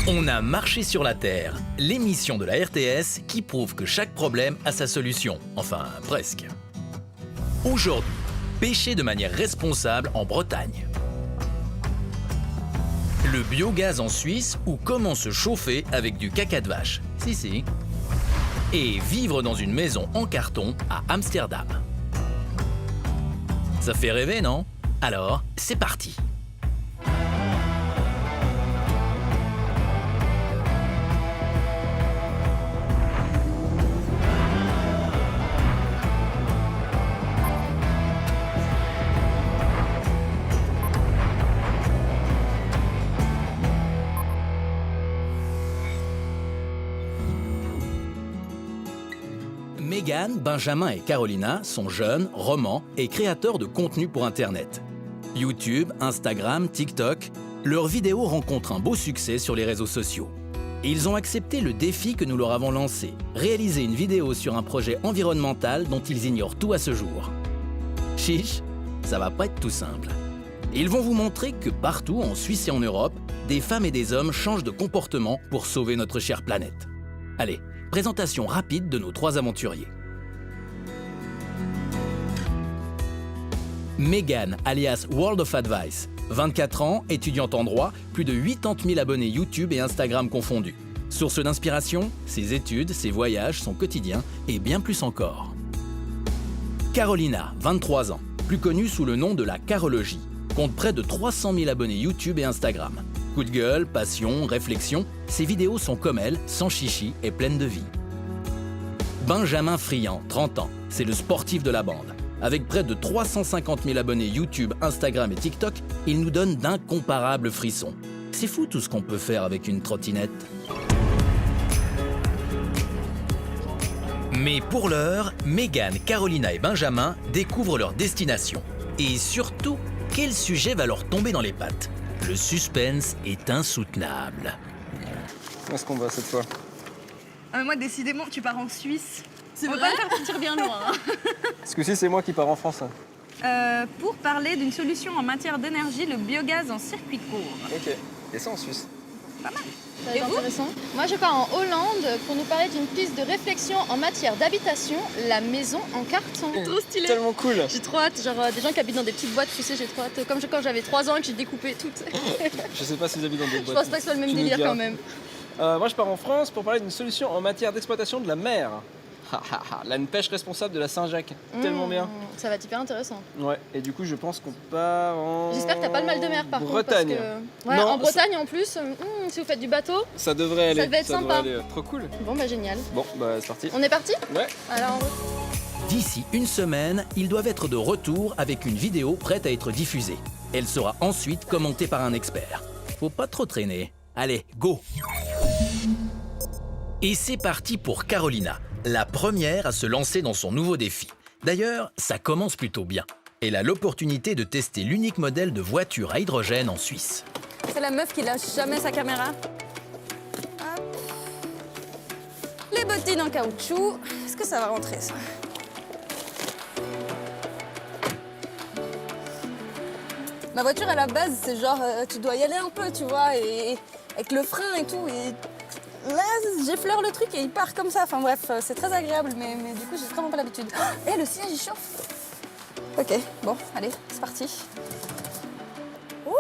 On a marché sur la Terre, l'émission de la RTS qui prouve que chaque problème a sa solution. Enfin, presque. Aujourd'hui, pêcher de manière responsable en Bretagne. Le biogaz en Suisse ou comment se chauffer avec du caca de vache. Si. Et vivre dans une maison en carton à Amsterdam. Ça fait rêver, non? Alors, c'est parti! Megan, Benjamin et Carolina sont jeunes, romans et créateurs de contenu pour Internet. YouTube, Instagram, TikTok, leurs vidéos rencontrent un beau succès sur les réseaux sociaux. Et ils ont accepté le défi que nous leur avons lancé, réaliser une vidéo sur un projet environnemental dont ils ignorent tout à ce jour. Chiche, ça va pas être tout simple. Ils vont vous montrer que partout, en Suisse et en Europe, des femmes et des hommes changent de comportement pour sauver notre chère planète. Allez, présentation rapide de nos trois aventuriers. Megan, alias World of Advice, 24 ans, étudiante en droit, plus de 80 000 abonnés YouTube et Instagram confondus. Source d'inspiration, ses études, ses voyages, son quotidien et bien plus encore. Carolina, 23 ans, plus connue sous le nom de la Carologie, compte près de 300 000 abonnés YouTube et Instagram. Coup de gueule, passion, réflexion, ses vidéos sont comme elle, sans chichi et pleines de vie. Benjamin Friand, 30 ans, c'est le sportif de la bande. Avec près de 350 000 abonnés YouTube, Instagram et TikTok, il nous donne d'incomparables frissons. C'est fou tout ce qu'on peut faire avec une trottinette. Mais pour l'heure, Megan, Carolina et Benjamin découvrent leur destination. Et surtout, quel sujet va leur tomber dans les pattes? Le suspense est insoutenable. Où est-ce qu'on va cette fois? Moi, décidément, tu pars en Suisse. C'est On va vrai? pas faire partir bien loin. Hein. Ce coup-ci, c'est moi qui pars en France. Pour parler d'une solution en matière d'énergie, le biogaz en circuit court. Ok. Et ça en Suisse? Pas mal. Ça va être intéressant. Moi, je pars en Hollande pour nous parler d'une piste de réflexion en matière d'habitation, la maison en carton. Trop stylé. Tellement cool. J'ai trop hâte, genre des gens qui habitent dans des petites boîtes, tu sais, j'ai trop hâte. Comme quand j'avais 3 ans et que j'ai découpé toutes. Je sais pas si j'habite dans des Je boîtes. pense pas que ce soit le même Tu nous délire diras. quand même. Moi, je pars en France pour parler d'une solution en matière d'exploitation de la mer. Là, une pêche responsable de la Saint-Jacques. Tellement bien. Ça va être hyper intéressant. Ouais, et du coup, je pense qu'on part en... J'espère que t'as pas le mal de mer par Bretagne. contre. Parce que... Ouais, Non, en Bretagne en plus, si vous faites du bateau. Ça devrait aller. Ça devait être sympa. Devrait aller. Trop cool. Bon, bah génial. Bon, bah, c'est parti. On est parti? Ouais. Alors en route. D'ici une semaine, ils doivent être de retour avec une vidéo prête à être diffusée. Elle sera ensuite commentée par un expert. Faut pas trop traîner. Allez, go! Et c'est parti pour Carolina, la première à se lancer dans son nouveau défi. D'ailleurs, ça commence plutôt bien. Elle a l'opportunité de tester l'unique modèle de voiture à hydrogène en Suisse. C'est la meuf qui lâche jamais sa caméra. Hop. Les bottines en caoutchouc. Est-ce que ça va rentrer, ça? Ma voiture, à la base, c'est genre, tu dois y aller un peu, tu vois, et avec le frein et tout. Et là, j'effleure le truc et il part comme ça. Enfin bref, c'est très agréable, mais du coup, j'ai vraiment pas l'habitude. Eh, le siège, il chauffe. Ok, bon, allez, c'est parti. Ouh.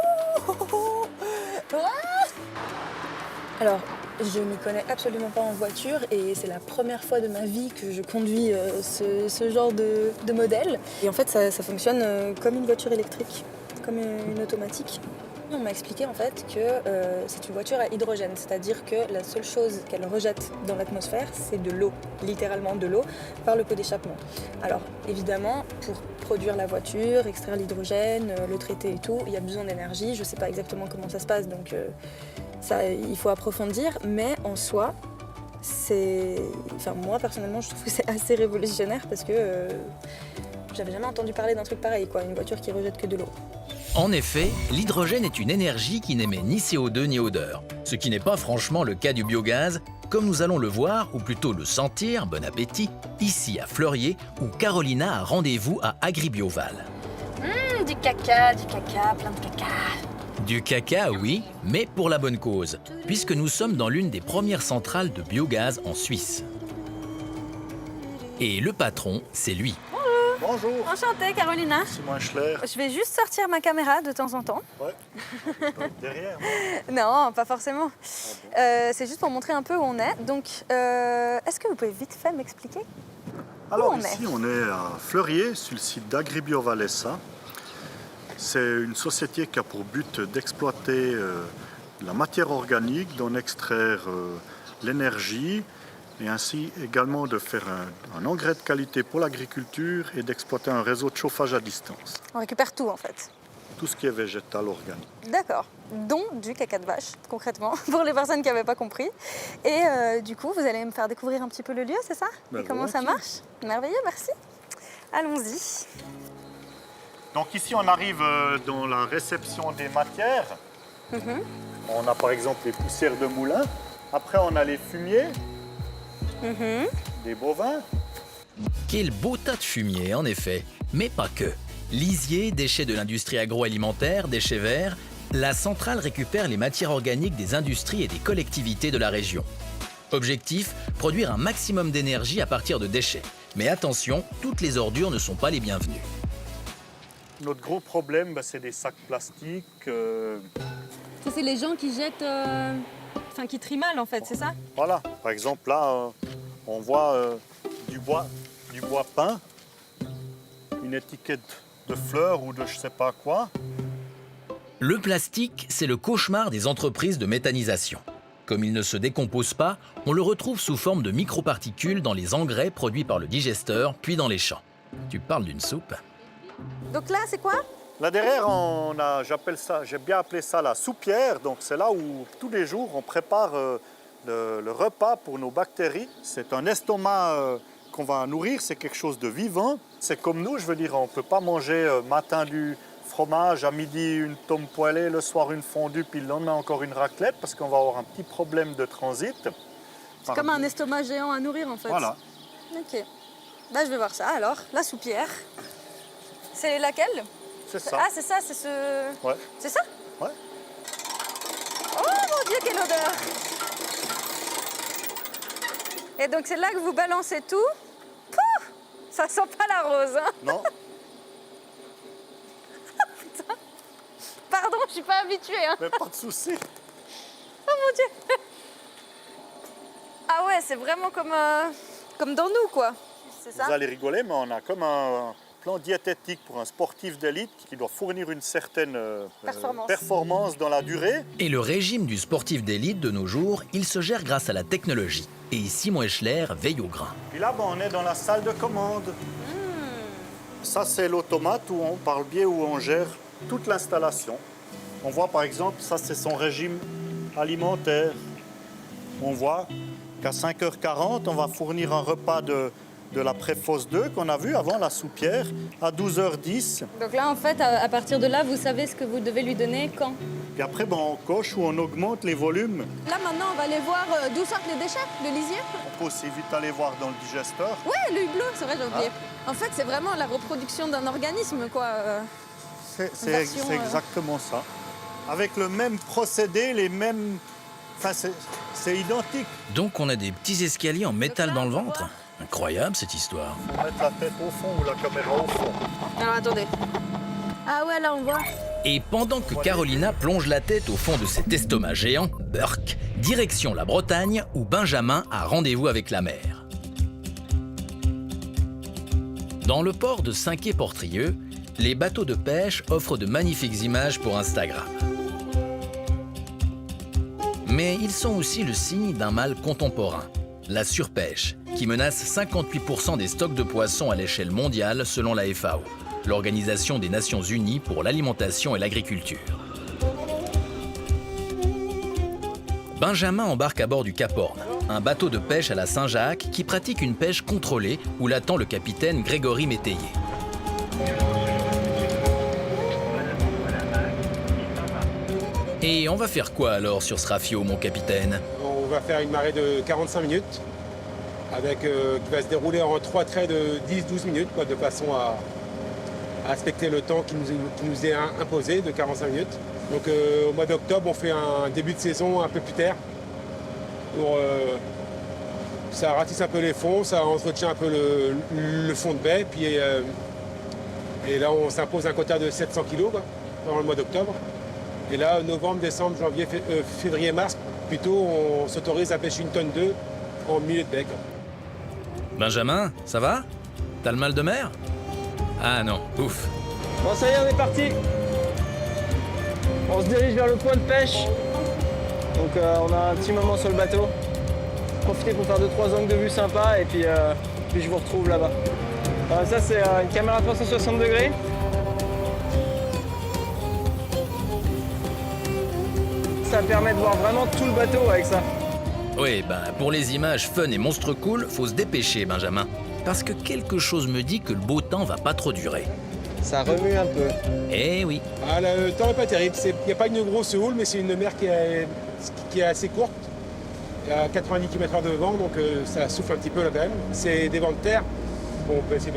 Alors, je m'y connais absolument pas en voiture et c'est la première fois de ma vie que je conduis ce genre de modèle. Et en fait, ça fonctionne comme une voiture électrique, comme une automatique. On m'a expliqué en fait que c'est une voiture à hydrogène, c'est-à-dire que la seule chose qu'elle rejette dans l'atmosphère, c'est de l'eau, littéralement de l'eau, par le pot d'échappement. Alors évidemment, pour produire la voiture, extraire l'hydrogène, le traiter et tout, il y a besoin d'énergie. Je ne sais pas exactement comment ça se passe, donc ça, il faut approfondir, mais en soi, moi personnellement, je trouve que c'est assez révolutionnaire parce que j'avais jamais entendu parler d'un truc pareil, quoi, une voiture qui rejette que de l'eau. En effet, l'hydrogène est une énergie qui n'émet ni CO2 ni odeur, ce qui n'est pas franchement le cas du biogaz, comme nous allons le voir, ou plutôt le sentir, bon appétit, ici à Fleurier, où Carolina a rendez-vous à Agribioval. Du caca, plein de caca. Du caca, oui, mais pour la bonne cause, puisque nous sommes dans l'une des premières centrales de biogaz en Suisse. Et le patron, c'est lui. Bonjour, Enchantée, Carolina. Simon Schler. Je vais juste sortir ma caméra de temps en temps. Ouais. Derrière. Non, pas forcément. C'est juste pour montrer un peu où on est. Donc, est-ce que vous pouvez vite fait m'expliquer Alors on ici, on est à Fleurier, sur le site d'Agribio Valessa. C'est une société qui a pour but d'exploiter la matière organique, d'en extraire l'énergie et ainsi également de faire un engrais de qualité pour l'agriculture et d'exploiter un réseau de chauffage à distance. On récupère tout en fait. Tout ce qui est végétal, organique. D'accord. Dont du caca de vache, concrètement, pour les personnes qui n'avaient pas compris. Et du coup, vous allez me faire découvrir un petit peu le lieu, c'est ça? Ben Et comment ça marche? Merveilleux, merci. Allons-y. Donc ici, on arrive dans la réception des matières. On a par exemple les poussières de moulin. Après, on a les fumiers, des bovins. Quel beau tas de fumier, en effet, mais pas que. Lisier, déchets de l'industrie agroalimentaire, déchets verts, la centrale récupère les matières organiques des industries et des collectivités de la région. Objectif, produire un maximum d'énergie à partir de déchets. Mais attention, toutes les ordures ne sont pas les bienvenues. Notre gros problème, c'est des sacs plastiques. Ça, c'est les gens qui jettent... Enfin, qui trient mal, en fait, c'est ça? Voilà, par exemple, là, on voit du bois peint, une étiquette de fleurs ou de je sais pas quoi. Le plastique, c'est le cauchemar des entreprises de méthanisation. Comme il ne se décompose pas, on le retrouve sous forme de microparticules dans les engrais produits par le digesteur, puis dans les champs. Tu parles d'une soupe? Donc là, c'est quoi? Là derrière, j'ai bien appelé ça la soupière. Donc c'est là où tous les jours on prépare le repas pour nos bactéries. C'est un estomac qu'on va nourrir, c'est quelque chose de vivant. C'est comme nous, je veux dire, on ne peut pas manger matin du fromage, à midi une tome poêlée, le soir une fondue, puis le lendemain encore une raclette, parce qu'on va avoir un petit problème de transit. C'est comme un estomac géant à nourrir, en fait. Voilà. Ok. Bah, je vais voir ça, alors. La soupière. C'est laquelle? C'est ça. Ah, c'est ça, c'est ce... Ouais. C'est ça? Ouais. Oh mon Dieu, quelle odeur! Et donc, c'est là que vous balancez tout. Pouh, ça sent pas la rose, hein? Non. Pardon, je suis pas habituée, hein? Mais pas de souci. Oh mon Dieu! Ah ouais, c'est vraiment comme dans nous, quoi. C'est ça? Vous allez rigoler, mais on a comme un plan diététique pour un sportif d'élite qui doit fournir une certaine performance dans la durée. Et le régime du sportif d'élite de nos jours, il se gère grâce à la technologie. Et Simon Eschler veille au grain. Puis là, on est dans la salle de commande. Ça, c'est l'automate par le biais où on gère toute l'installation. On voit par exemple, ça c'est son régime alimentaire. On voit qu'à 5h40, on va fournir un repas de la préfosse 2 qu'on a vu avant, la soupière, à 12h10. Donc là, en fait, à partir de là, vous savez ce que vous devez lui donner quand? Puis après, on coche ou on augmente les volumes. Là, maintenant, on va aller voir d'où sortent les déchets, le lisier. On peut aussi vite aller voir dans le digesteur. Ouais, le hublot, c'est vrai, j'ai oublié. En fait, c'est vraiment la reproduction d'un organisme, quoi. C'est version, exactement ça. Avec le même procédé, les mêmes... Enfin, c'est identique. Donc on a des petits escaliers en métal là, dans le on va ventre? voir. Incroyable cette histoire. On va mettre la tête au fond ou la caméra au fond. Alors, attendez. Ah ouais, là, on voit. Et pendant que Carolina plonge la tête au fond de cet estomac géant, Burk, direction la Bretagne où Benjamin a rendez-vous avec la mer. Dans le port de Saint-Quay-Portrieux, les bateaux de pêche offrent de magnifiques images pour Instagram. Mais ils sont aussi le signe d'un mal contemporain, la surpêche, qui menace 58% des stocks de poissons à l'échelle mondiale selon la FAO, l'Organisation des Nations Unies pour l'alimentation et l'agriculture. Benjamin embarque à bord du Cap Horn, un bateau de pêche à la Saint-Jacques qui pratique une pêche contrôlée où l'attend le capitaine Grégory Métayer. Et on va faire quoi alors sur ce rafio, mon capitaine? On va faire une marée de 45 minutes qui va se dérouler en 3 traits de 10-12 minutes, de façon à respecter le temps qui nous est imposé de 45 minutes. Donc au mois d'octobre, on fait un début de saison un peu plus tard. Ça ratisse un peu les fonds, ça entretient un peu le fond de baie. Puis, et là, on s'impose un quota de 700 kg pendant le mois d'octobre. Et là, novembre, décembre, janvier, février, mars, plutôt, on s'autorise à pêcher 1,2 tonne en milieu de baie. Benjamin, ça va? T'as le mal de mer? Ah non, ouf. Bon, ça y est, on est parti. On se dirige vers le point de pêche. Donc on a un petit moment sur le bateau. Profitez pour faire 2-3 angles de vue sympas et puis je vous retrouve là-bas. Ça c'est une caméra 360 degrés. Ça permet de voir vraiment tout le bateau avec ça. Oui, pour les images fun et monstre cool, faut se dépêcher, Benjamin. Parce que quelque chose me dit que le beau temps va pas trop durer. Ça remue un peu. Eh oui. Ah, le temps n'est pas terrible. Il n'y a pas une grosse houle, mais c'est une mer qui est assez courte. Il y a 90 km/h de vent, donc ça souffle un petit peu là quand même. C'est des vents de terre. Bon, on peut essayer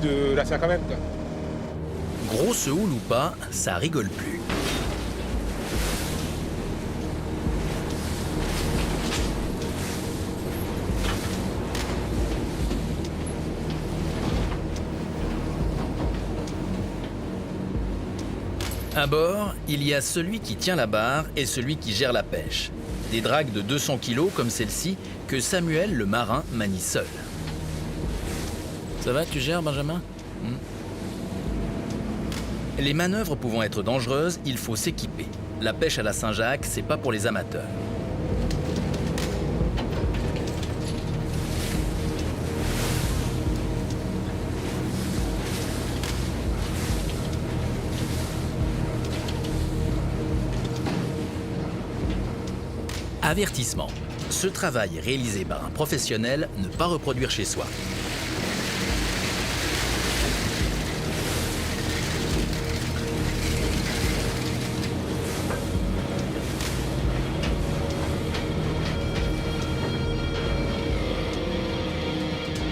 de la faire quand même, quoi. Grosse houle ou pas, ça rigole plus. À bord, il y a celui qui tient la barre et celui qui gère la pêche. Des dragues de 200 kg comme celle-ci que Samuel, le marin, manie seul. Ça va, tu gères, Benjamin? Les manœuvres pouvant être dangereuses, il faut s'équiper. La pêche à la Saint-Jacques, c'est pas pour les amateurs. Avertissement. Ce travail est réalisé par un professionnel, ne pas reproduire chez soi.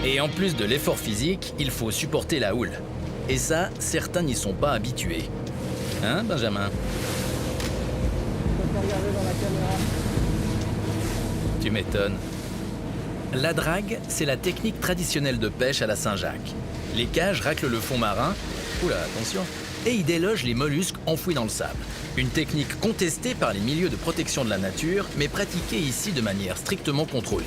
Et en plus de l'effort physique, il faut supporter la houle. Et ça, certains n'y sont pas habitués. Hein, Benjamin? Tu m'étonnes. La drague, c'est la technique traditionnelle de pêche à la Saint-Jacques. Les cages raclent le fond marin, oula, attention, et y délogent les mollusques enfouis dans le sable. Une technique contestée par les milieux de protection de la nature, mais pratiquée ici de manière strictement contrôlée.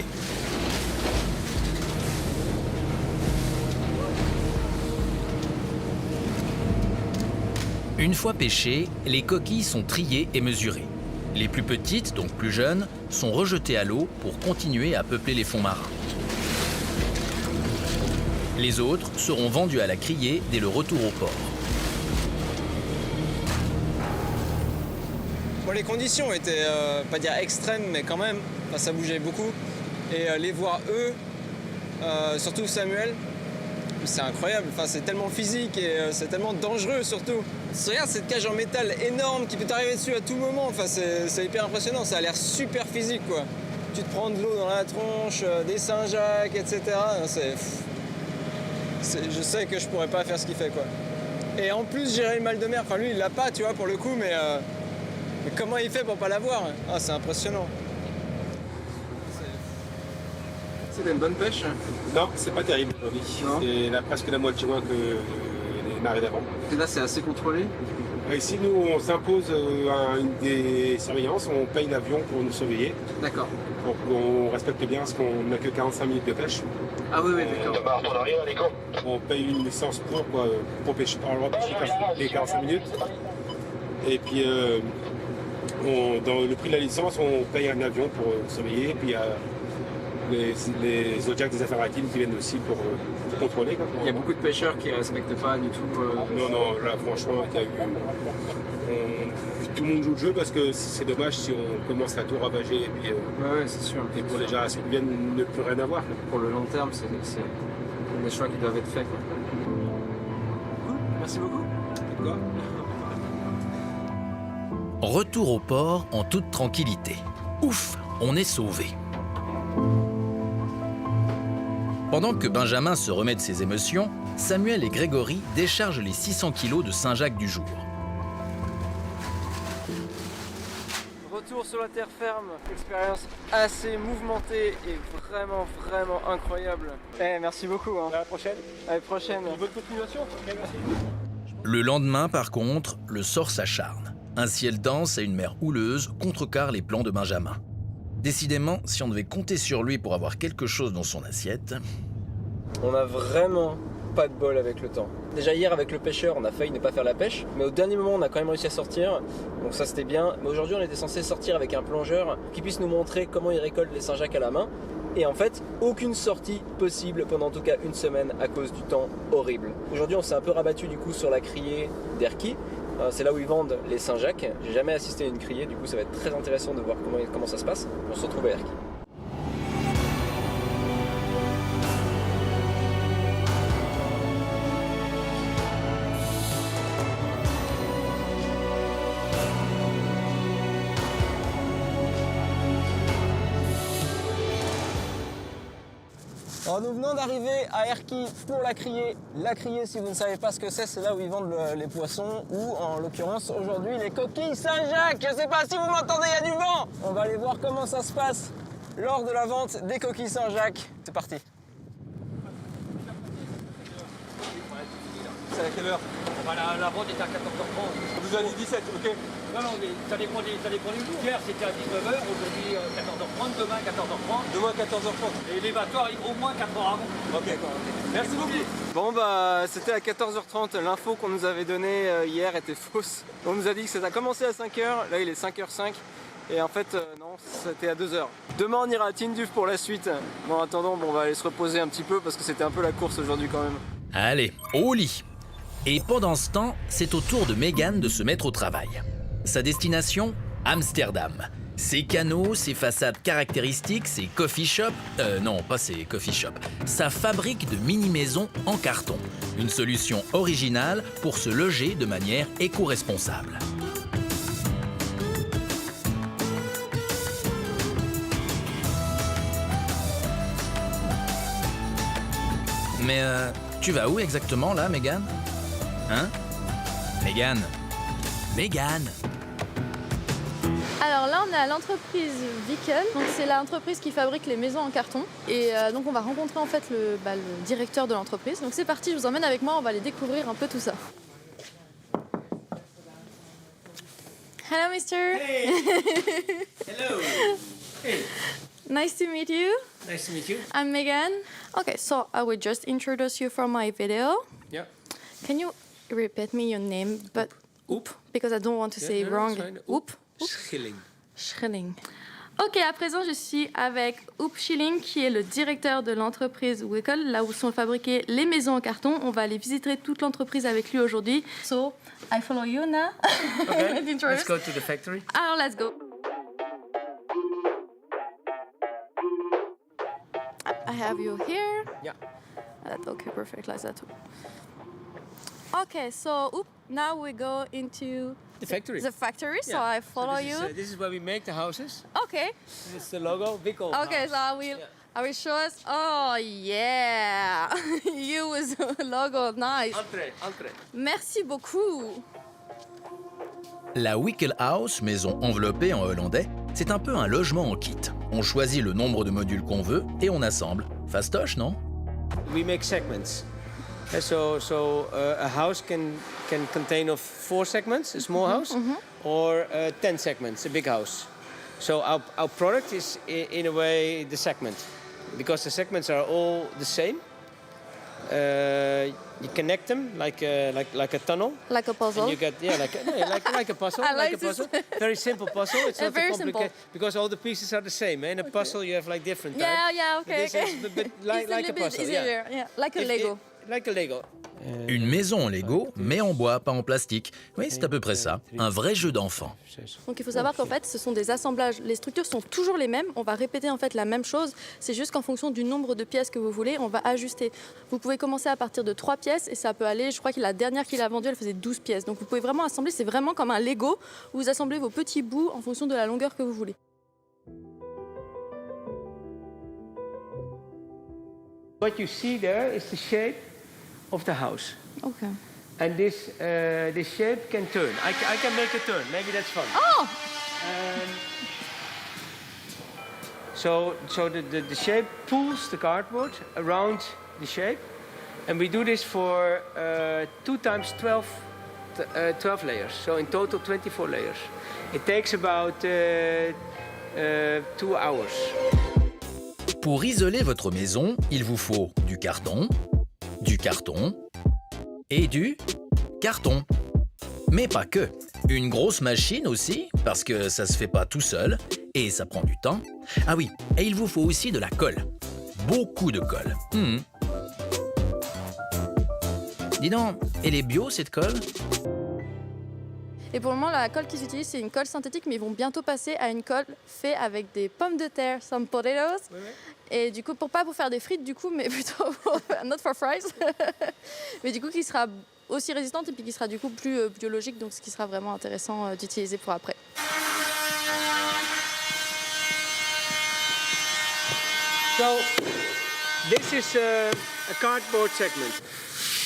Une fois pêchées, les coquilles sont triées et mesurées. Les plus petites, donc plus jeunes, sont rejetées à l'eau pour continuer à peupler les fonds marins. Les autres seront vendues à la criée dès le retour au port. Bon, les conditions étaient pas dire extrêmes, mais quand même, ça bougeait beaucoup. Et les voir eux, surtout Samuel, c'est incroyable. C'est tellement physique et c'est tellement dangereux surtout. Regarde cette cage en métal énorme qui peut t'arriver dessus à tout moment. C'est hyper impressionnant. Ça a l'air super physique, quoi. Tu te prends de l'eau dans la tronche, des Saint-Jacques, etc. Je sais que je pourrais pas faire ce qu'il fait, quoi. Et en plus, gérer le mal de mer. Enfin, lui, il l'a pas, tu vois, pour le coup, mais comment il fait pour pas l'avoir? Ah, c'est impressionnant. C'est une bonne pêche? Non, c'est pas terrible aujourd'hui. C'est presque la moitié moins que les marées d'avant. Et là, c'est assez contrôlé? Ici, nous, on s'impose des surveillances, on paye l'avion pour nous surveiller. D'accord. Donc, on respecte bien parce qu'on n'a que 45 minutes de pêche. Ah oui, d'accord. On paye une licence pour pêcher, par le droit de pêcher les 45 minutes. Et puis, dans le prix de la licence, on paye un avion pour surveiller. Et puis, les Zodiacs des affaires maritimes qui viennent aussi pour contrôler. Quoi. Il y a beaucoup de pêcheurs qui ne respectent pas du tout. Non, là franchement, tout le monde joue le jeu parce que c'est dommage si on commence à tout ravager et puis ouais, c'est sûr. Et pour les générations qui viennent ne plus rien avoir. Pour le long terme, c'est des choix qui doivent être faits. Quoi. Merci beaucoup. Quoi ? Retour au port en toute tranquillité. Ouf, on est sauvé. Pendant que Benjamin se remet de ses émotions, Samuel et Grégory déchargent les 600 kilos de Saint-Jacques du jour. retour sur la terre ferme. Expérience assez mouvementée et vraiment incroyable. Merci beaucoup. À la prochaine. À la prochaine. Bonne continuation. Okay, merci. Le lendemain, par contre, le sort s'acharne. Un ciel dense et une mer houleuse contrecarrent les plans de Benjamin. Décidément, si on devait compter sur lui pour avoir quelque chose dans son assiette... On a vraiment pas de bol avec le temps. Déjà hier avec le pêcheur, on a failli ne pas faire la pêche, mais au dernier moment on a quand même réussi à sortir, donc ça c'était bien. Mais aujourd'hui on était censé sortir avec un plongeur qui puisse nous montrer comment il récolte les Saint-Jacques à la main. Et en fait, aucune sortie possible pendant en tout cas une semaine à cause du temps horrible. Aujourd'hui on s'est un peu rabattu du coup sur la criée d'Erquy. C'est là où ils vendent les Saint-Jacques. J'ai jamais assisté à une criée, du coup ça va être très intéressant de voir comment ça se passe. On se retrouve à Erquy. Alors nous venons d'arriver à Erquy pour la criée. La criée, si vous ne savez pas ce que c'est là où ils vendent les poissons ou en l'occurrence aujourd'hui les coquilles Saint-Jacques. Je ne sais pas si vous m'entendez, il y a du vent. On va aller voir comment ça se passe lors de la vente des coquilles Saint-Jacques. C'est parti. C'est à quelle heure? La vente est à 14h30. On vous a dit 17, ok. Non, mais ça dépend des jours. Hier, c'était à 19h, aujourd'hui 14h30, demain 14h30. Demain 14h30. Et les bateaux arrivent au moins 4 heures avant. Ok, d'accord. Merci beaucoup. Bon c'était à 14h30. L'info qu'on nous avait donnée hier était fausse. On nous a dit que ça a commencé à 5h. Là, il est 5h05. Et en fait, non, c'était à 2h. Demain, on ira à Tinduuf pour la suite. Bon, en attendant, on va aller se reposer un petit peu parce que c'était un peu la course aujourd'hui quand même. Allez, au lit. Et pendant ce temps, c'est au tour de Megan de se mettre au travail. Sa destination, Amsterdam. Ses canaux, ses façades caractéristiques, ses coffee shops... non, pas ses coffee shops. Sa fabrique de mini-maisons en carton. Une solution originale pour se loger de manière éco-responsable. Mais tu vas où exactement là, Megan? Hein? Megan? Megan? Alors là, on est à l'entreprise Viken. Donc c'est l'entreprise qui fabrique les maisons en carton. Et donc on va rencontrer en fait le directeur de l'entreprise. Donc c'est parti, je vous emmène avec moi, on va aller découvrir un peu tout ça. Hello, mister. Hey! Hello! Hey! Nice to meet you. Nice to meet you. I'm Megan. Okay, so I will just introduce you from my video. Yeah. Can you repeat me your name? But Oep, because I don't want to say wrong. Oep. Schilling. Schilling. Ok, à présent, je suis avec Oep Schilling, qui est le directeur de l'entreprise Wickel, là où sont fabriquées les maisons en carton. On va aller visiter toute l'entreprise avec lui aujourd'hui. So, I follow you now. Okay, let's go to the factory. Alors, let's go. I have you here. Yeah. Okay, perfect, like that. Okay, so Oep, now we go into The factory. the factory, so Yeah. I follow you. This is where we make the houses. Okay. It's the logo, Wickel. Okay, so I will show us. Oh yeah, you with the logo, nice. Entree. Merci beaucoup. La Wickel House, maison enveloppée en hollandais, c'est un peu un logement en kit. On choisit le nombre de modules qu'on veut et on assemble. Fastoche, non? We make segments. A house can contain of 4 segments, a small house, or 10 segments, a big house. So our product is in a way the segment, because the segments are all the same. You connect them like a tunnel. Like a puzzle. And you get like a puzzle. I like a puzzle. Very simple puzzle. It's not very complicated simple. because all the pieces are the same. In a puzzle you have like different types. Yeah, okay. But this is like a puzzle. Yeah, like a Lego. Like a Lego. Une maison en Lego, mais en bois, pas en plastique. Oui, c'est à peu près ça. Un vrai jeu d'enfant. Donc il faut savoir qu'en fait, ce sont des assemblages. Les structures sont toujours les mêmes. On va répéter en fait la même chose. C'est juste qu'en fonction du nombre de pièces que vous voulez, on va ajuster. Vous pouvez commencer à partir de 3 pièces et ça peut aller, je crois que la dernière qu'il a vendue, elle faisait 12 pièces. Donc vous pouvez vraiment assembler, c'est vraiment comme un Lego où vous assemblez vos petits bouts en fonction de la longueur que vous voulez. What you see there is the shape of the house. Okay. And this shape can turn. I can make a turn. Maybe that's fun. Oh, So the shape pulls the cardboard around the shape. And we do this for 2 times 12 layers. So in total 24 layers. It takes about 2 hours. Pour isoler votre maison, il vous faut du carton et du carton. Mais pas que. Une grosse machine aussi, parce que ça se fait pas tout seul et ça prend du temps. Ah oui, et il vous faut aussi de la colle. Beaucoup de colle. Dis donc, elle est bio cette colle? Et pour le moment, la colle qu'ils utilisent, c'est une colle synthétique, mais ils vont bientôt passer à une colle faite avec des pommes de terre, some potatoes. Oui. Et du coup, pas pour faire des frites, du coup, mais plutôt not for fries. Mais du coup, qui sera aussi résistante et puis qui sera du coup plus biologique, donc ce qui sera vraiment intéressant d'utiliser pour après. So this is a cardboard segment.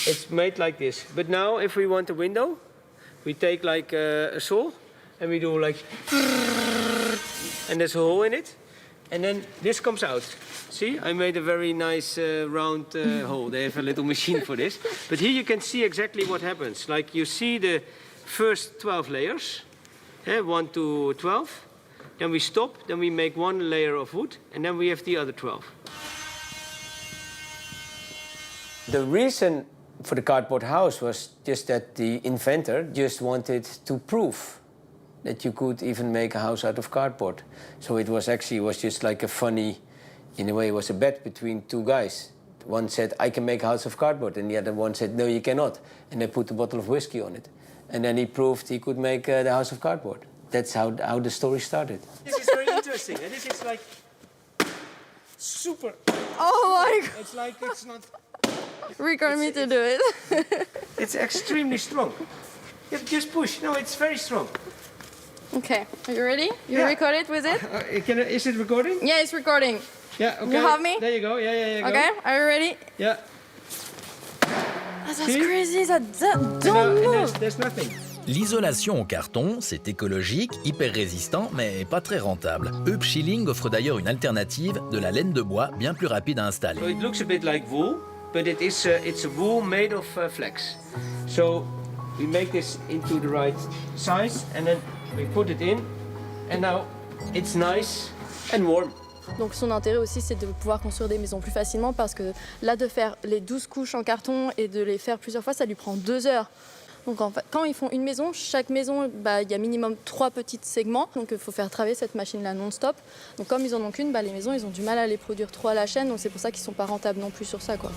It's made like this. But now, if we want a window, we take like a saw and we do like, and there's a hole in it, and then this comes out. See, I made a very nice round hole. They have a little machine for this. But here you can see exactly what happens. Like you see the first 12 layers, 1 to 12. Then we stop, then we make 1 layer of wood, and then we have the other 12. The reason for the cardboard house was just that the inventor just wanted to prove that you could even make a house out of cardboard. So it was just like a funny, in a way it was a bet between 2 guys. One said, I can make a house of cardboard, and the other one said, no, you cannot. And they put a bottle of whiskey on it. And then he proved he could make the house of cardboard. That's how the story started. This is very interesting, and this is like super. Oh my God! It's like it's not. Record me to do it. It's extremely strong. You just push. No, it's very strong. Okay, are you ready? You record it with it? Is it recording? Yeah, it's recording. Yeah, okay. You have me? There you go. Yeah. Okay, go. are you ready? Yeah. Oh, that's See? crazy, that don't move. There's nothing. L'isolation au carton, c'est écologique, hyper résistant, mais pas très rentable. Upshilling offre d'ailleurs une alternative, de la laine de bois bien plus rapide à installer. So it looks a bit like wool, but it's a wool made of flax. So we make this into the right size, and then we put it in, and now it's nice and warm. Donc son intérêt aussi, c'est de pouvoir construire des maisons plus facilement parce que là, de faire les 12 couches en carton et de les faire plusieurs fois, ça lui prend 2 heures. Donc en fait, quand ils font une maison, chaque maison, il y a minimum 3 petits segments. Donc il faut faire travailler cette machine-là non-stop. Donc comme ils en ont qu'une, les maisons, ils ont du mal à les produire 3 à la chaîne. Donc c'est pour ça qu'ils ne sont pas rentables non plus sur ça, quoi.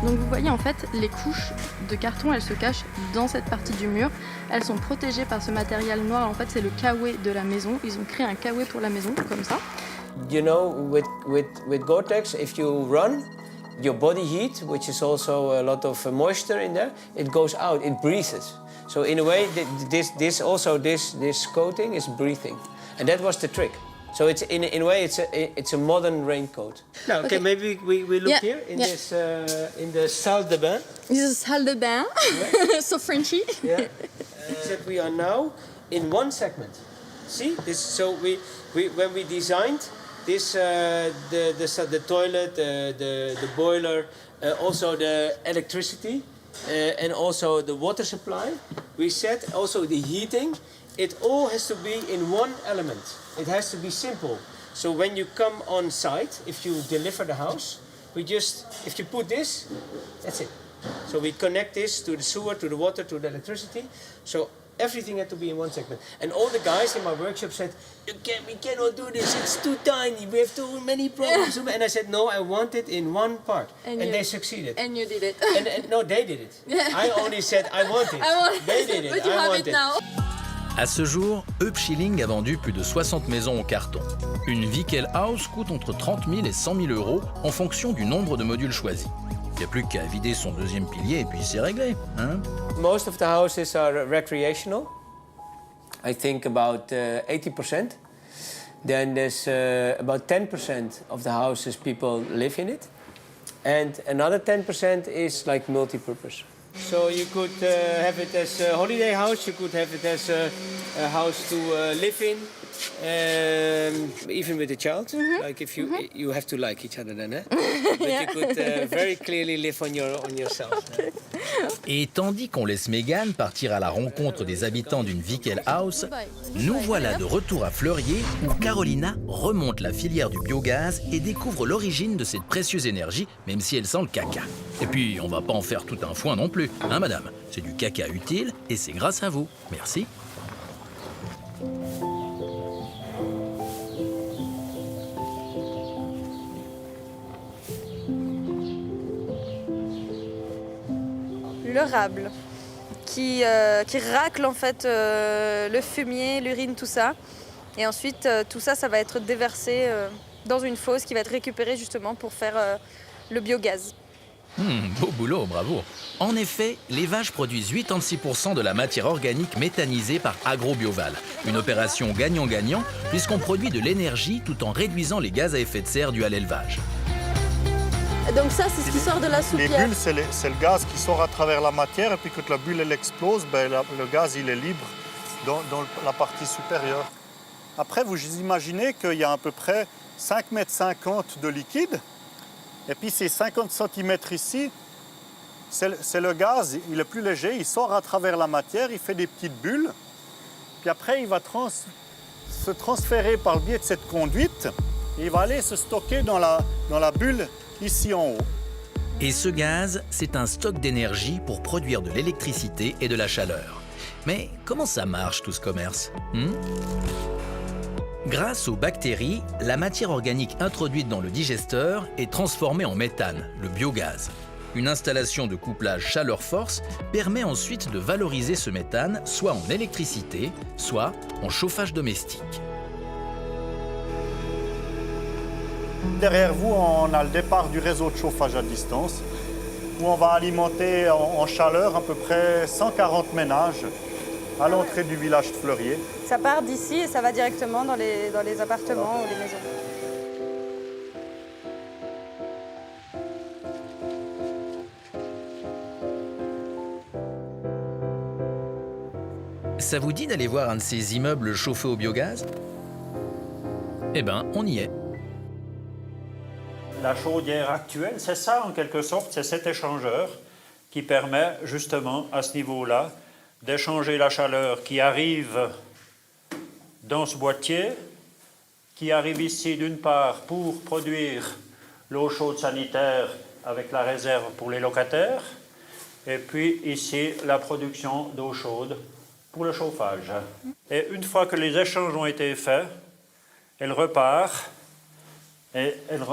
Donc vous voyez en fait les couches de carton, elles se cachent dans cette partie du mur. Elles sont protégées par ce matériel noir. En fait, c'est le kawé de la maison. Ils ont créé un kawé pour la maison, comme ça. You know, with Gore-Tex, if you run, your body heat, which is also a lot of moisture in there, it goes out, it breathes. So in a way, this coating is breathing, and that was the trick. So it's in a way it's a modern raincoat. Now, okay, maybe we look here in this in the salle de bain. This is salle de bain, so Frenchy. Yeah. That we are now in one segment. See this? So we when we designed this the toilet, the boiler, also the electricity, and also the water supply. We said also the heating. It all has to be in one element. It has to be simple. So when you come on site, if you deliver the house, if you put this, that's it. So we connect this to the sewer, to the water, to the electricity. So everything had to be in one segment. And all the guys in my workshop said, we cannot do this, it's too tiny, we have too many problems. And I said, no, I want it in one part. And they succeeded. And you did it. And no, they did it. I only said, I want it. They did it. But you have it now. À ce jour, Upshilling a vendu plus de 60 maisons en carton. Une Vickel House coûte entre 30 000 et 100 000 euros en fonction du nombre de modules choisis. Il n'y a plus qu'à vider son deuxième pilier et puis c'est réglé. Hein? Most of the houses are recreational. I think about 80%. Then there's about 10% of the houses people live in it. And another 10% is like multi-purpose. So you could have it as a holiday house, you could have it as a house to live in, even with a child. Like if you have to like each other then, but you could very clearly live on yourself. Okay. Et tandis qu'on laisse Mégane partir à la rencontre des habitants d'une Vikel House, nous voilà de retour à Fleurier où Carolina remonte la filière du biogaz et découvre l'origine de cette précieuse énergie, même si elle sent le caca. Et puis, on va pas en faire tout un foin non plus, hein madame? C'est du caca utile et c'est grâce à vous. Merci. Le rable qui racle en fait le fumier, l'urine, tout ça. Et ensuite, tout ça, ça va être déversé dans une fosse qui va être récupérée justement pour faire le biogaz. Beau boulot, bravo. En effet, les vaches produisent 86% de la matière organique méthanisée par Agrobioval. Une opération gagnant-gagnant puisqu'on produit de l'énergie tout en réduisant les gaz à effet de serre dus à l'élevage. Donc ça, c'est ce qui sort de la soupière. Les bulles, c'est le gaz qui sort à travers la matière et puis quand la bulle elle explose, le gaz il est libre dans la partie supérieure. Après, vous imaginez qu'il y a à peu près 5,50 m de liquide et puis ces 50 cm ici, c'est le gaz, il est plus léger, il sort à travers la matière, il fait des petites bulles. Puis après, il va se transférer par le biais de cette conduite et il va aller se stocker dans la bulle ici en haut. Et ce gaz, c'est un stock d'énergie pour produire de l'électricité et de la chaleur. Mais comment ça marche tout ce commerce? Grâce aux bactéries, la matière organique introduite dans le digesteur est transformée en méthane, le biogaz. Une installation de couplage chaleur-force permet ensuite de valoriser ce méthane soit en électricité, soit en chauffage domestique. Derrière vous, on a le départ du réseau de chauffage à distance où on va alimenter en chaleur à peu près 140 ménages à l'entrée du village de Fleurier. Ça part d'ici et ça va directement dans les appartements ou les maisons. Ça vous dit d'aller voir un de ces immeubles chauffés au biogaz? Eh ben, on y est. La chaudière actuelle, c'est ça en quelque sorte, c'est cet échangeur qui permet justement à ce niveau-là d'échanger la chaleur qui arrive dans ce boîtier, qui arrive ici d'une part pour produire l'eau chaude sanitaire avec la réserve pour les locataires, et puis ici la production d'eau chaude pour le chauffage. Et une fois que les échanges ont été faits, elle repart et elle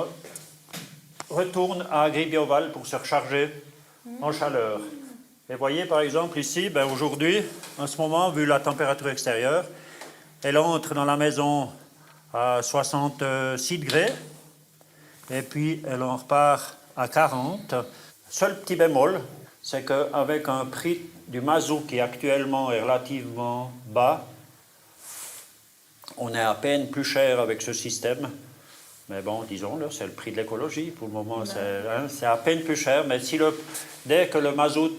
retourne à Agribioval pour se recharger en chaleur. Et voyez par exemple ici, aujourd'hui, en ce moment, vu la température extérieure, elle entre dans la maison à 66 degrés et puis elle en repart à 40. Seul petit bémol, c'est qu'avec un prix du mazout qui actuellement est relativement bas, on est à peine plus cher avec ce système. Mais bon, disons-le, c'est le prix de l'écologie. Pour le moment, c'est à peine plus cher. Mais dès que le mazout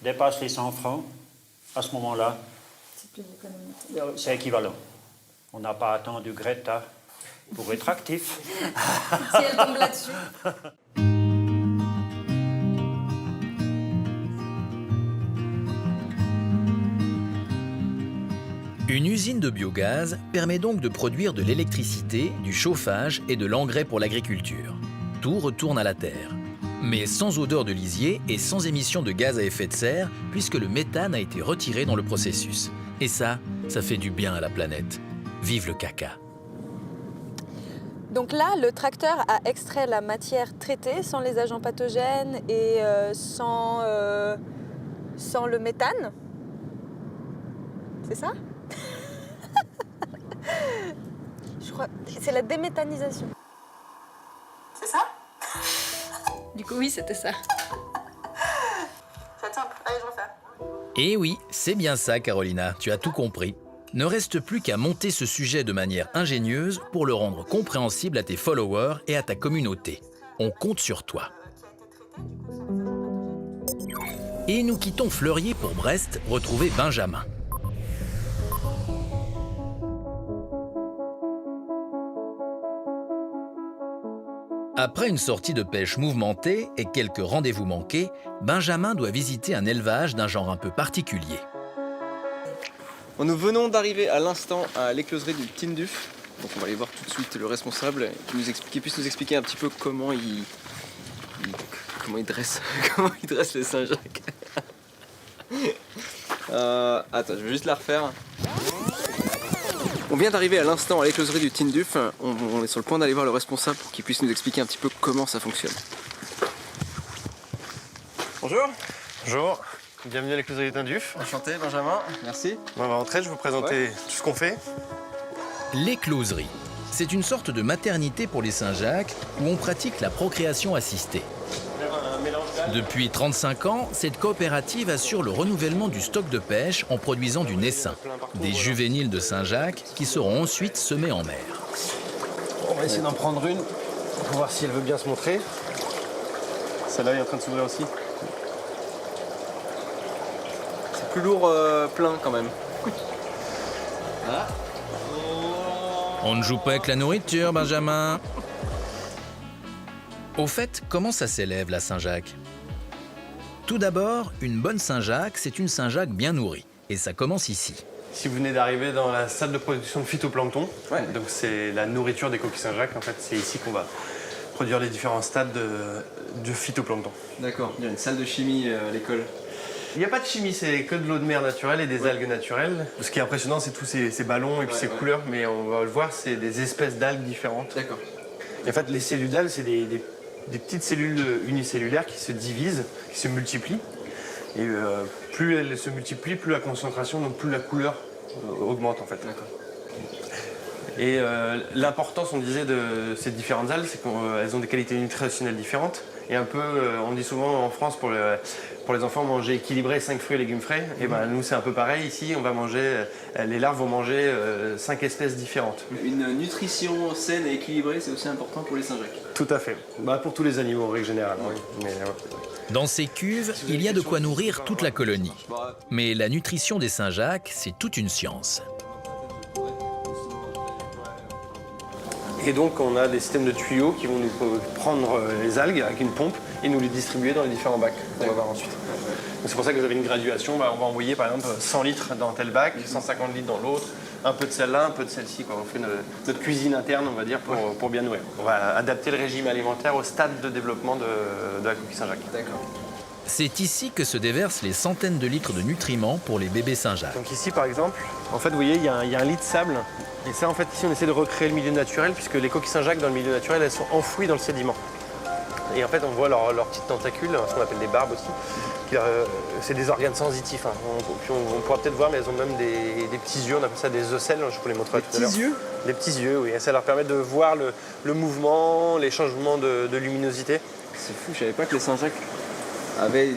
dépasse les 100 francs, à ce moment-là, c'est équivalent. On n'a pas attendu Greta pour être actif. Si elle tombe là-dessus. Une usine de biogaz permet donc de produire de l'électricité, du chauffage et de l'engrais pour l'agriculture. Tout retourne à la terre. Mais sans odeur de lisier et sans émission de gaz à effet de serre, puisque le méthane a été retiré dans le processus. Et ça fait du bien à la planète. Vive le caca! Donc là, le tracteur a extrait la matière traitée sans les agents pathogènes et sans le méthane. C'est ça? Je crois c'est la déméthanisation. C'est ça? Du coup, oui, c'était ça. C'est simple. Allez, je refais. Et oui, c'est bien ça, Carolina, tu as tout compris. Ne reste plus qu'à monter ce sujet de manière ingénieuse pour le rendre compréhensible à tes followers et à ta communauté. On compte sur toi. Et nous quittons Fleurier pour Brest, retrouver Benjamin. Après une sortie de pêche mouvementée et quelques rendez-vous manqués, Benjamin doit visiter un élevage d'un genre un peu particulier. Nous venons d'arriver à l'instant à l'écloserie du Tinduf. Donc on va aller voir tout de suite le responsable qui puisse nous expliquer un petit peu comment il dresse les Saint-Jacques. Attends, je vais juste la refaire. On vient d'arriver à l'instant à l'écloserie du Tinduf. On est sur le point d'aller voir le responsable pour qu'il puisse nous expliquer un petit peu comment ça fonctionne. Bonjour. Bonjour, bienvenue à l'écloserie du Tinduf. Enchanté Benjamin, merci. On va rentrer, je vais vous présenter tout ce qu'on fait. L'écloserie, c'est une sorte de maternité pour les Saint-Jacques où on pratique la procréation assistée. Depuis 35 ans, cette coopérative assure le renouvellement du stock de pêche en produisant du naissain, des juvéniles de Saint-Jacques qui seront ensuite semés en mer. On va essayer d'en prendre une pour voir si elle veut bien se montrer. Celle-là est en train de s'ouvrir aussi. C'est plus lourd plein quand même. Ah. On ne joue pas avec la nourriture, Benjamin. Au fait, comment ça s'élève la Saint-Jacques? Tout d'abord, une bonne Saint-Jacques, c'est une Saint-Jacques bien nourrie. Et ça commence ici. Si vous venez d'arriver dans la salle de production de phytoplancton, donc c'est la nourriture des coquilles Saint-Jacques, en fait, c'est ici qu'on va produire les différents stades de phytoplancton. D'accord, il y a une salle de chimie à l'école. Il n'y a pas de chimie, c'est que de l'eau de mer naturelle et des algues naturelles. Ce qui est impressionnant, c'est tous ces ballons et puis ces couleurs, mais on va le voir, c'est des espèces d'algues différentes. D'accord. En fait, les cellules d'algues, c'est des petites cellules unicellulaires qui se divisent, qui se multiplient. Et plus elles se multiplient, plus la concentration, donc plus la couleur augmente en fait. D'accord. Et l'importance, on disait, de ces différentes algues, c'est qu'elles ont des qualités nutritionnelles différentes. Et un peu, on dit souvent en France pour les enfants, manger équilibré 5 fruits et légumes frais. Et ben nous, c'est un peu pareil. Ici, on va manger, les larves vont manger 5 espèces différentes. Une nutrition saine et équilibrée, c'est aussi important pour les Saint-Jacques. Tout à fait. Pour tous les animaux en règle générale. Oui. Mais, Dans ces cuves, il y a de quoi nourrir toute la colonie. Mais la nutrition des Saint-Jacques, c'est toute une science. Et donc on a des systèmes de tuyaux qui vont nous prendre les algues avec une pompe et nous les distribuer dans les différents bacs qu'on va voir ensuite. C'est pour ça que vous avez une graduation, on va envoyer par exemple 100 litres dans tel bac, 150 litres dans l'autre, un peu de celle-là, un peu de celle-ci. On fait notre cuisine interne, on va dire, pour bien nourrir. On va adapter le régime alimentaire au stade de développement de la coquille Saint-Jacques. D'accord. C'est ici que se déversent les centaines de litres de nutriments pour les bébés Saint-Jacques. Donc ici par exemple, en fait vous voyez il y a un lit de sable. Et ça en fait ici on essaie de recréer le milieu naturel puisque les coquilles Saint-Jacques dans le milieu naturel elles sont enfouies dans le sédiment. Et en fait on voit leurs petites tentacules, ce qu'on appelle des barbes aussi. C'est des organes sensitifs. Hein. On pourra peut-être voir mais elles ont même des petits yeux, on appelle ça des ocelles, je peux les montrer tout à l'heure. Des petits yeux? Des petits yeux, oui. Et ça leur permet de voir le mouvement, les changements de luminosité. C'est fou, je savais pas que les Saint-Jacques avaient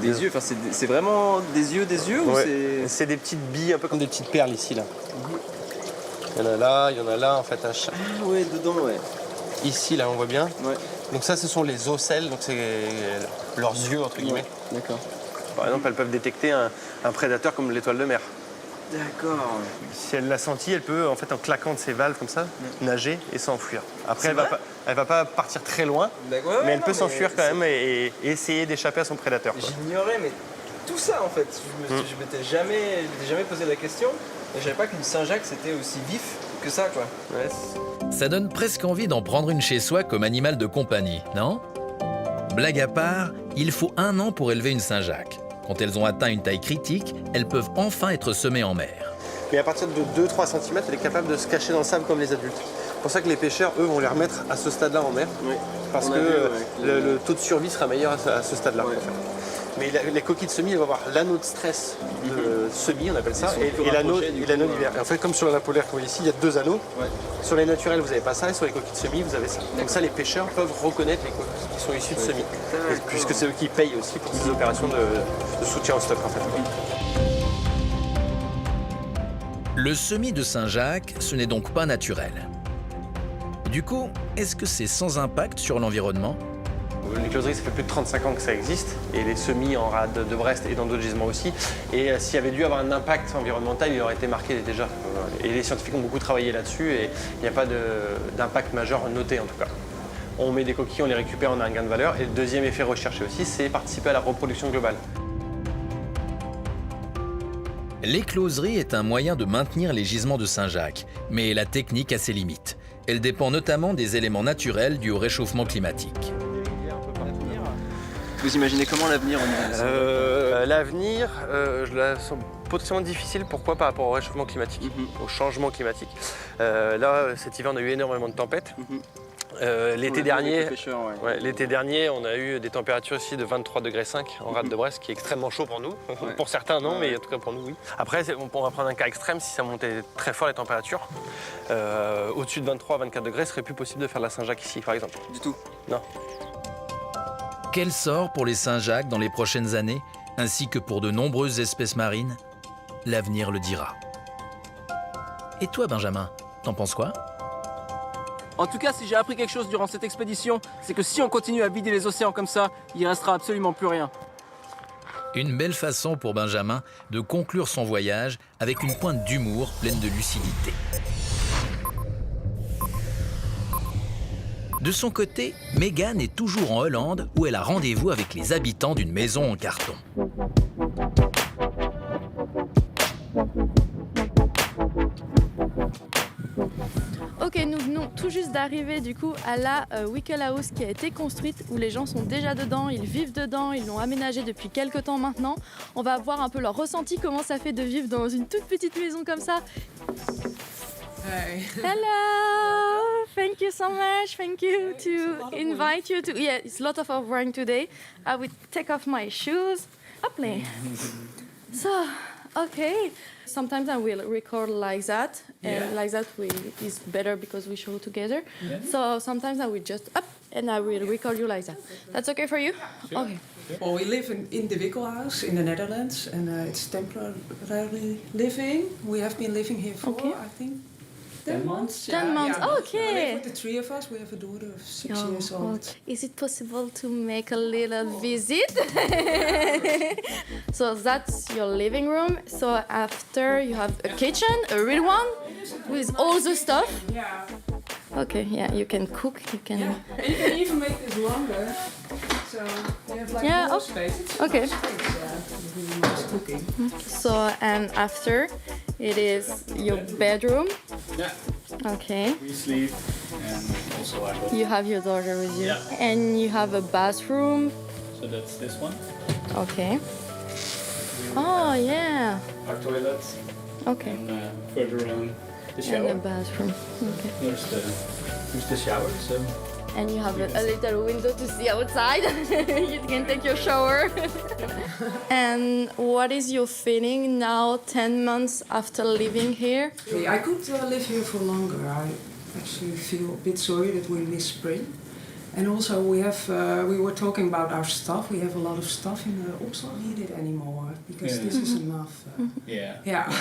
des yeux. Enfin, c'est vraiment des yeux ou c'est des petites billes, un peu comme des petites perles ici là. Il y en a là en fait un chat. Ah ouais, dedans ouais. Ici là on voit bien. Ouais. Donc ça ce sont les ocelles, donc c'est leurs yeux entre guillemets. D'accord. Par exemple elles peuvent détecter un prédateur comme l'étoile de mer. D'accord. Si elle l'a senti, elle peut en fait en claquant de ses valves comme ça, nager et s'enfuir. Après elle va pas partir très loin, mais elle peut s'enfuir quand même et essayer d'échapper à son prédateur. J'ignorais mais tout ça en fait. Je m'étais jamais posé la question. Et je savais pas qu'une Saint-Jacques c'était aussi vif que ça quoi. Ouais. Ça donne presque envie d'en prendre une chez soi comme animal de compagnie, non? Blague à part, il faut 1 an pour élever une Saint-Jacques. Quand elles ont atteint une taille critique, elles peuvent enfin être semées en mer. Mais à partir de 2-3 cm, elle est capable de se cacher dans le sable comme les adultes. C'est pour ça que les pêcheurs, eux, vont les remettre à ce stade-là en mer. Oui. Parce que le taux de survie sera meilleur à ce stade-là. Ouais. Mais les coquilles de semis, elles vont avoir l'anneau de stress de semis, on appelle ça, et l'anneau d'hiver. En fait, comme sur la polaire, comme ici, il y a 2 anneaux. Ouais. Sur les naturels, vous n'avez pas ça, et sur les coquilles de semis, vous avez ça. Donc ça, les pêcheurs peuvent reconnaître les coquilles qui sont issues de semis. Puisque c'est eux qui payent aussi pour ces opérations de soutien au stock, en fait. Le semis de Saint-Jacques, ce n'est donc pas naturel. Du coup, est-ce que c'est sans impact sur l'environnement? les closeries, ça fait plus de 35 ans que ça existe, et les semis en rade de Brest et dans d'autres gisements aussi. Et s'il y avait dû avoir un impact environnemental, il aurait été marqué déjà. Et les scientifiques ont beaucoup travaillé là-dessus, et il n'y a pas d'impact majeur noté en tout cas. On met des coquilles, on les récupère, on a un gain de valeur. Et le deuxième effet recherché aussi, c'est participer à la reproduction globale. L'écloserie est un moyen de maintenir les gisements de Saint-Jacques, mais la technique a ses limites. Elle dépend notamment des éléments naturels dus au réchauffement climatique. Vous imaginez comment l'avenir L'avenir, je la sens potentiellement difficile. Pourquoi? Par rapport au réchauffement climatique, au changement climatique. Là, cet hiver, on a eu énormément de tempêtes. L'été dernier, l'été dernier, on a eu des températures aussi de 23,5 degrés en rade de Brest, qui est extrêmement chaud pour nous. Pour certains, non, mais en tout cas pour nous, oui. Après, on va prendre un cas extrême, si ça montait très fort les températures. Au-dessus de 23-24 degrés, ce serait plus possible de faire de la Saint-Jacques ici, par exemple. Du tout? Non. Quel sort pour les Saint-Jacques dans les prochaines années, ainsi que pour de nombreuses espèces marines? L'avenir le dira. Et toi, Benjamin, t'en penses quoi? En tout cas, si j'ai appris quelque chose durant cette expédition, c'est que si on continue à vider les océans comme ça, il restera absolument plus rien. Une belle façon pour Benjamin de conclure son voyage avec une pointe d'humour pleine de lucidité. De son côté, Megan est toujours en Hollande où elle a rendez-vous avec les habitants d'une maison en carton. Ok, nous venons tout juste d'arriver du coup à la Wickle House qui a été construite, où les gens sont déjà dedans, ils vivent dedans, ils l'ont aménagée depuis quelques temps maintenant. On va voir un peu leur ressenti, comment ça fait de vivre dans une toute petite maison comme ça. Hi. Hello! Thank you so much. Thank you to invite you to. Yeah, it's a lot of rain today. I will take off my shoes. Hopefully. So, okay. Sometimes I will record like that, and like that is better because we show together. Yeah. So sometimes I will just up and I will record you like that. That's okay for you? Sure. Okay. Well, we live in the Wickle House in the Netherlands, and it's temporary living. We have been living here for, I think, 10 months. 10 months, okay. We live with the three of us. We have a daughter of 6 years old. Okay. Is it possible to make a little visit? So that's your living room. So after you have a kitchen, a real one, with all the stuff. Yeah. Okay, yeah, you can cook, you can... Yeah, and you can even make this longer. So you have like more space. It's okay. Really nice cooking. So, and after, it is your bedroom. Yeah. Okay. We sleep, and also I got... You have your daughter with you. Yeah. And you have a bathroom. So that's this one. Okay. Oh, yeah. Our toilet. Okay. And further on, the shower. And the bathroom. Okay. Here's the shower, so... And you have a little window to see outside. You can take your shower. And what is your feeling now, 10 months after living here? I could live here for longer. I actually feel a bit sorry that we miss spring. And also we were talking about our stuff. We have a lot of stuff in the also not needed anymore because this is enough. Yeah.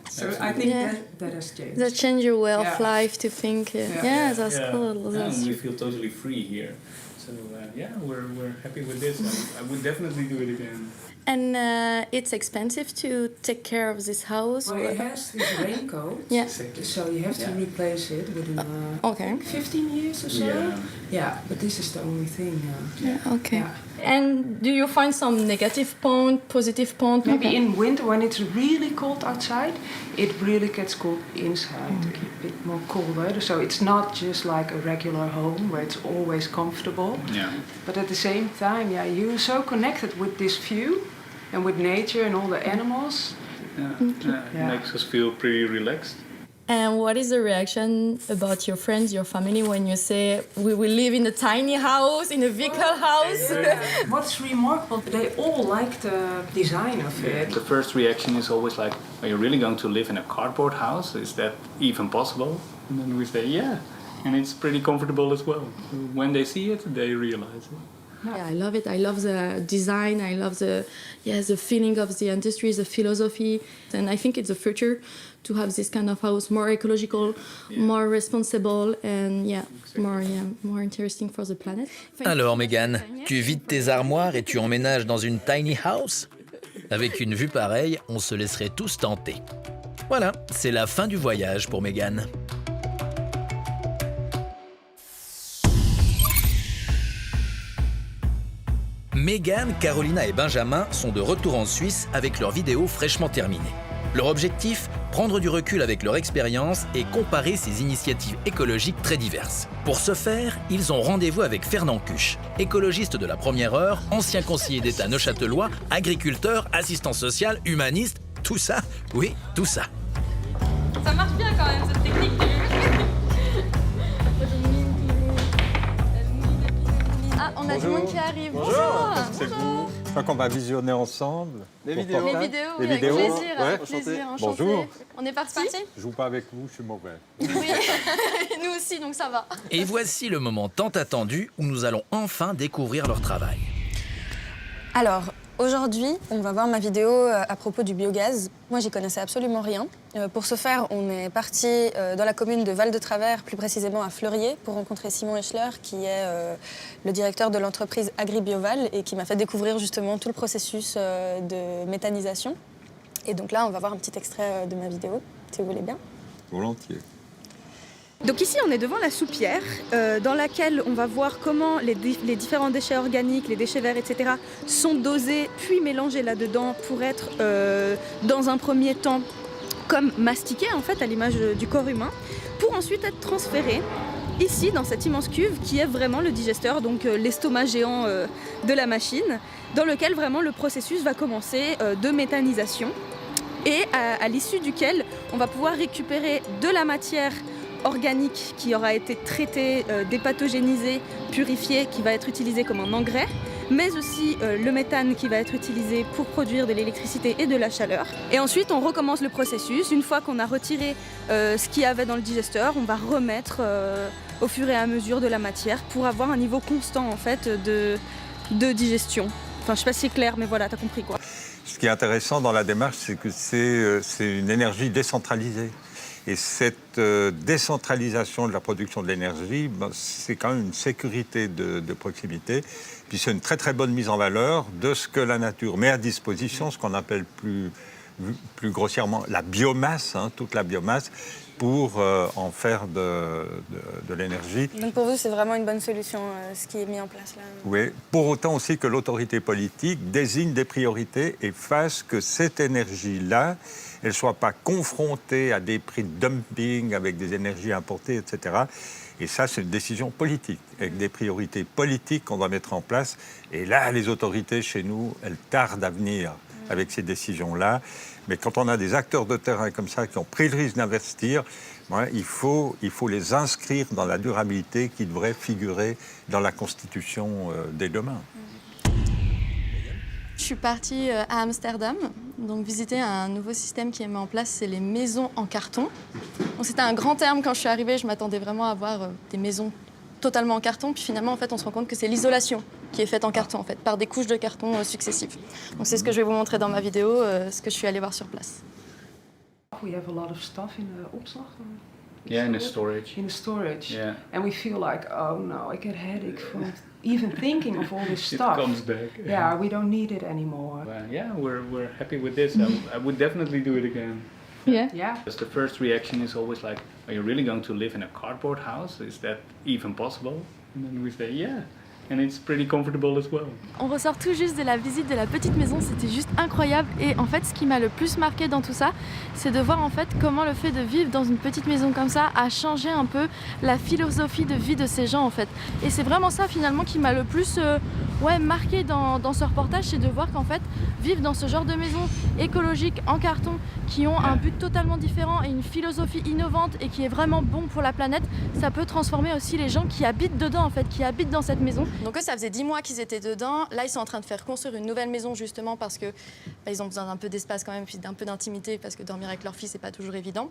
So I think that has changed. That changed your way of life to think. That's cool. Yeah, and we feel totally free here. So we're happy with this. I would definitely do it again. And it's expensive to take care of this house. Well, it has this raincoat. Yeah. So you have to replace it within 15 years or so. Yeah, but this is the only thing. Okay. Yeah. And do you find some negative point, positive point? Maybe in winter when it's really cold outside, it really gets cold inside. A bit more cold weather. So it's not just like a regular home where it's always comfortable. Yeah. But at the same time, you're so connected with this view and with nature and all the animals. It makes us feel pretty relaxed. And what is the reaction about your friends, your family, when you say we will live in a tiny house, in a Wickle house? What's remarkable, they all like the design of it. The first reaction is always like, are you really going to live in a cardboard house? Is that even possible? And then we say, yeah. And it's pretty comfortable as well. When they see it, they realize it. Yeah, I love it. I love the design. I love the feeling of the industry, the philosophy, and I think it's the future to have this kind of house more ecological, more responsible, and more interesting for the planet. Alors Megan, tu vides tes armoires et tu emménages dans une tiny house? Avec une vue pareille, on se laisserait tous tenter. Voilà, c'est la fin du voyage pour Megan. Megan, Carolina et Benjamin sont de retour en Suisse avec leurs vidéos fraîchement terminées. Leur objectif, prendre du recul avec leur expérience et comparer ces initiatives écologiques très diverses. Pour ce faire, ils ont rendez-vous avec Fernand Cuche, écologiste de la première heure, ancien conseiller d'État neuchâtelois, agriculteur, assistant social, humaniste, tout ça, oui, tout ça. Ça marche bien quand même cette technique. Ah, on a du monde qui arrive. Bonjour. C'est vous. Je crois qu'on va visionner ensemble. Les vidéos, oui, avec plaisir, avec plaisir, enchanté. Bonjour. On est parti? Je joue pas avec vous, je suis mauvais. Oui, nous aussi, donc ça va. Et voici le moment tant attendu où nous allons enfin découvrir leur travail. Alors, aujourd'hui, on va voir ma vidéo à propos du biogaz. Moi, j'y connaissais absolument rien. Pour ce faire, on est parti dans la commune de Val-de-Travers, plus précisément à Fleurier, pour rencontrer Simon Eschler, qui est le directeur de l'entreprise AgriBioval et qui m'a fait découvrir justement tout le processus de méthanisation. Et donc là, on va voir un petit extrait de ma vidéo, si vous voulez bien. Volontiers. Donc ici, on est devant la soupière, dans laquelle on va voir comment les différents déchets organiques, les déchets verts, etc. sont dosés, puis mélangés là-dedans pour être, dans un premier temps, comme mastiqués, en fait, à l'image du corps humain, pour ensuite être transférés ici, dans cette immense cuve, qui est vraiment le digesteur, donc l'estomac géant de la machine, dans lequel vraiment le processus va commencer de méthanisation, et à l'issue duquel on va pouvoir récupérer de la matière organique qui aura été traité, dépathogénisé, purifié, qui va être utilisé comme un engrais, mais aussi le méthane qui va être utilisé pour produire de l'électricité et de la chaleur. Et ensuite, on recommence le processus. Une fois qu'on a retiré ce qu'il y avait dans le digesteur, on va remettre au fur et à mesure de la matière pour avoir un niveau constant en fait de digestion. Enfin, je sais pas si c'est clair, mais voilà, t'as compris quoi. Ce qui est intéressant dans la démarche, c'est que c'est une énergie décentralisée. Et cette décentralisation de la production de l'énergie, c'est quand même une sécurité de proximité. Puis c'est une très très bonne mise en valeur de ce que la nature met à disposition, ce qu'on appelle plus grossièrement la biomasse, toute la biomasse, pour en faire de l'énergie. Donc pour vous, c'est vraiment une bonne solution, ce qui est mis en place là? Oui, pour autant aussi que l'autorité politique désigne des priorités et fasse que cette énergie-là, elle ne soit pas confrontée à des prix de dumping avec des énergies importées, etc. Et ça, c'est une décision politique, avec des priorités politiques qu'on doit mettre en place. Et là, les autorités chez nous, elles tardent à venir avec ces décisions-là. Mais quand on a des acteurs de terrain comme ça qui ont pris le risque d'investir, il faut les inscrire dans la durabilité qui devrait figurer dans la Constitution dès demain. Je suis partie à Amsterdam, donc visiter un nouveau système qui est mis en place, c'est les maisons en carton. C'était un grand terme quand je suis arrivée, je m'attendais vraiment à voir des maisons totalement en carton, puis finalement en fait on se rend compte que c'est l'isolation qui est faite en carton en fait, par des couches de carton successives. Donc c'est ce que je vais vous montrer dans ma vidéo, ce que je suis allée voir sur place. We have a lot of stuff in the opslag. Yeah, in the storage. In the storage. Yeah. And we feel like, oh no, I get a headache from even thinking of all this It stuff. comes back. Yeah, we don't need it anymore. Well, yeah, we're happy with this. I would definitely do it again. Yeah. Yeah. Because the first reaction is always like, are you really going to live in a cardboard house? Is that even possible? And then we say, yeah. And it's pretty comfortable as well. On ressort tout juste de la visite de la petite maison, c'était juste incroyable. Et en fait, ce qui m'a le plus marqué dans tout ça, c'est de voir en fait comment le fait de vivre dans une petite maison comme ça a changé un peu la philosophie de vie de ces gens en fait. Et c'est vraiment ça finalement qui m'a le plus marqué dans ce reportage, c'est de voir qu'en fait, vivre dans ce genre de maison écologique en carton, qui ont un but totalement différent et une philosophie innovante et qui est vraiment bon pour la planète, ça peut transformer aussi les gens qui habitent dedans en fait, qui habitent dans cette maison. Donc eux, ça faisait 10 mois qu'ils étaient dedans. Là, ils sont en train de faire construire une nouvelle maison justement parce que ils ont besoin d'un peu d'espace quand même, puis d'un peu d'intimité parce que dormir avec leur fils, c'est pas toujours évident.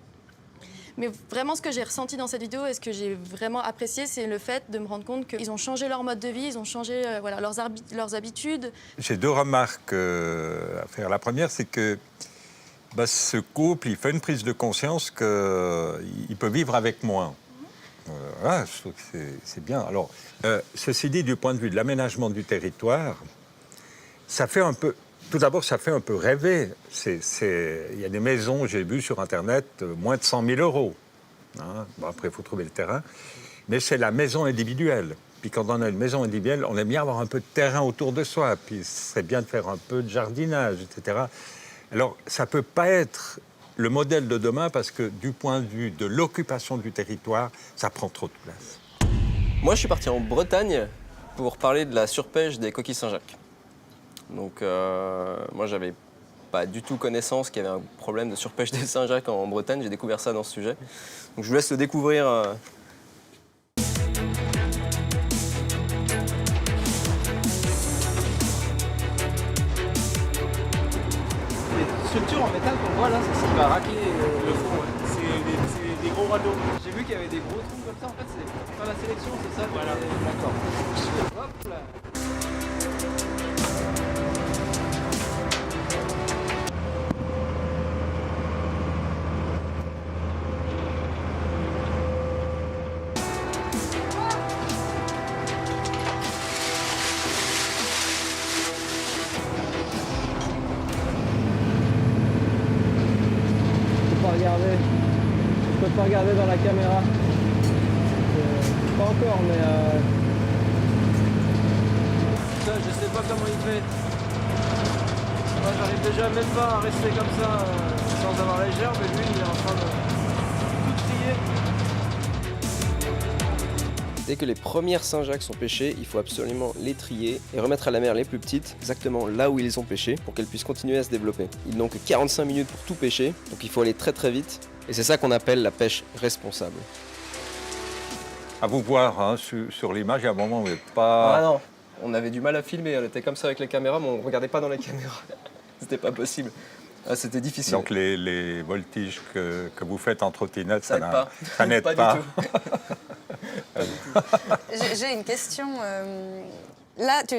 Mais vraiment, ce que j'ai ressenti dans cette vidéo et ce que j'ai vraiment apprécié, c'est le fait de me rendre compte qu'ils ont changé leur mode de vie, ils ont changé voilà, leurs habitudes. J'ai 2 remarques à faire. La première, c'est que ce couple, il fait une prise de conscience qu'il peut vivre avec moins. Voilà, je trouve que c'est bien. Alors, ceci dit, du point de vue de l'aménagement du territoire, ça fait un peu... Tout d'abord, ça fait un peu rêver. Il y a des maisons, j'ai vu sur Internet, moins de 100 000 €. Hein. Bon, après, il faut trouver le terrain. Mais c'est la maison individuelle. Puis quand on a une maison individuelle, on aime bien avoir un peu de terrain autour de soi. Puis c'est bien de faire un peu de jardinage, etc. Alors, ça ne peut pas être le modèle de demain parce que du point de vue de l'occupation du territoire, ça prend trop de place. Moi, je suis parti en Bretagne pour parler de la surpêche des coquilles Saint-Jacques. Donc, moi, j'avais pas du tout connaissance qu'il y avait un problème de surpêche des Saint-Jacques en Bretagne. J'ai découvert ça dans ce sujet. Donc, je vous laisse le découvrir. Les structures en métal qu'on voit là, c'est ce qui va racler le fond. Ouais. C'est des gros radeaux. J'ai vu qu'il y avait des gros trous comme ça. En fait, c'est pas la sélection, c'est ça. Voilà. D'accord. Hop là. Je peux pas regarder dans la caméra. Pas encore, mais Ça, je sais pas comment il fait. Moi, j'arrive déjà même pas à rester comme ça sans avoir les gerbes, mais lui, il est en train de tout trier. Dès que les premières Saint-Jacques sont pêchées, il faut absolument les trier et remettre à la mer les plus petites, exactement là où ils les ont pêchées, pour qu'elles puissent continuer à se développer. Ils n'ont que 45 minutes pour tout pêcher, donc il faut aller très très vite. Et c'est ça qu'on appelle la pêche responsable. À vous voir, hein, sur l'image, il y a un moment où vous n'êtes pas... Ah non, on avait du mal à filmer, on était comme ça avec les caméras, mais on ne regardait pas dans les caméras. C'était pas possible. Ah, c'était difficile. Donc les voltiges que vous faites en trottinette, ça n'aide pas. pas. Du tout. J'ai une question. Là, tu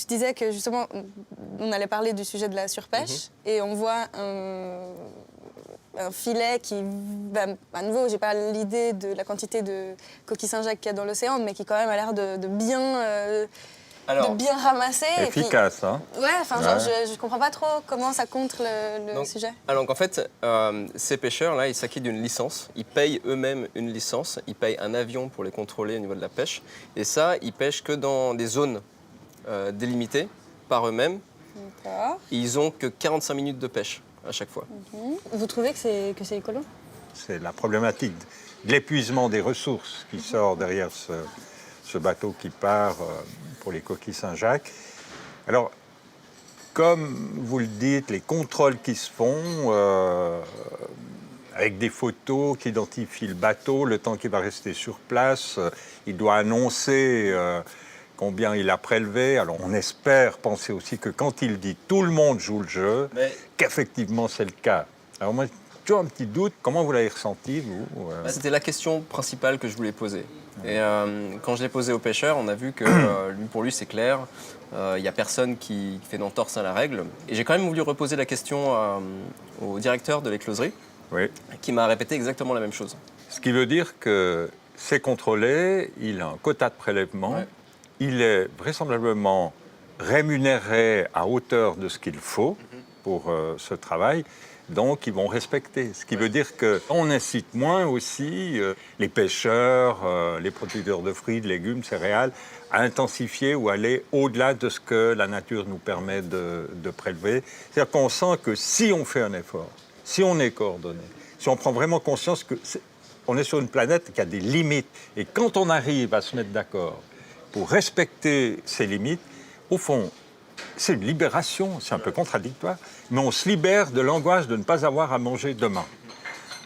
disais que justement, on allait parler du sujet de la surpêche et on voit un filet qui, à nouveau, j'ai pas l'idée de la quantité de coquilles Saint-Jacques qu'il y a dans l'océan, mais qui quand même a l'air de bien ramasser. Efficace, hein. Ouais, enfin, genre, je comprends pas trop comment ça contre le sujet. Alors en fait, ces pêcheurs-là, ils s'acquittent d'une licence. Ils payent eux-mêmes une licence. Ils payent un avion pour les contrôler au niveau de la pêche. Et ça, ils pêchent que dans des zones délimitées par eux-mêmes. D'accord. Ils ont que 45 minutes de pêche à chaque fois. Vous trouvez que c'est écolo? C'est la problématique de l'épuisement des ressources qui sort derrière ce bateau qui part pour les coquilles Saint-Jacques. Alors, comme vous le dites, les contrôles qui se font avec des photos qui identifient le bateau, le temps qu'il va rester sur place, il doit annoncer combien il a prélevé. Alors, on espère penser aussi que quand il dit « tout le monde joue le jeu », qu'effectivement, c'est le cas. Alors moi, j'ai toujours un petit doute. Comment vous l'avez ressenti, vous C'était la question principale que je voulais poser. Et quand je l'ai posé au pêcheur, on a vu que pour lui, c'est clair. Il n'y a personne qui fait d'entorse à la règle. Et j'ai quand même voulu reposer la question au directeur de l'écloserie, qui m'a répété exactement la même chose. Ce qui veut dire que c'est contrôlé, il a un quota de prélèvement, il est vraisemblablement rémunéré à hauteur de ce qu'il faut pour ce travail. Donc, ils vont respecter. Ce qui veut dire qu'on incite moins aussi les pêcheurs, les producteurs de fruits, de légumes, céréales, à intensifier ou aller au-delà de ce que la nature nous permet de prélever. C'est-à-dire qu'on sent que si on fait un effort, si on est coordonné, si on prend vraiment conscience qu'on est sur une planète qui a des limites, et quand on arrive à se mettre d'accord pour respecter ces limites, au fond, c'est une libération, c'est un peu contradictoire, mais on se libère de l'angoisse de ne pas avoir à manger demain.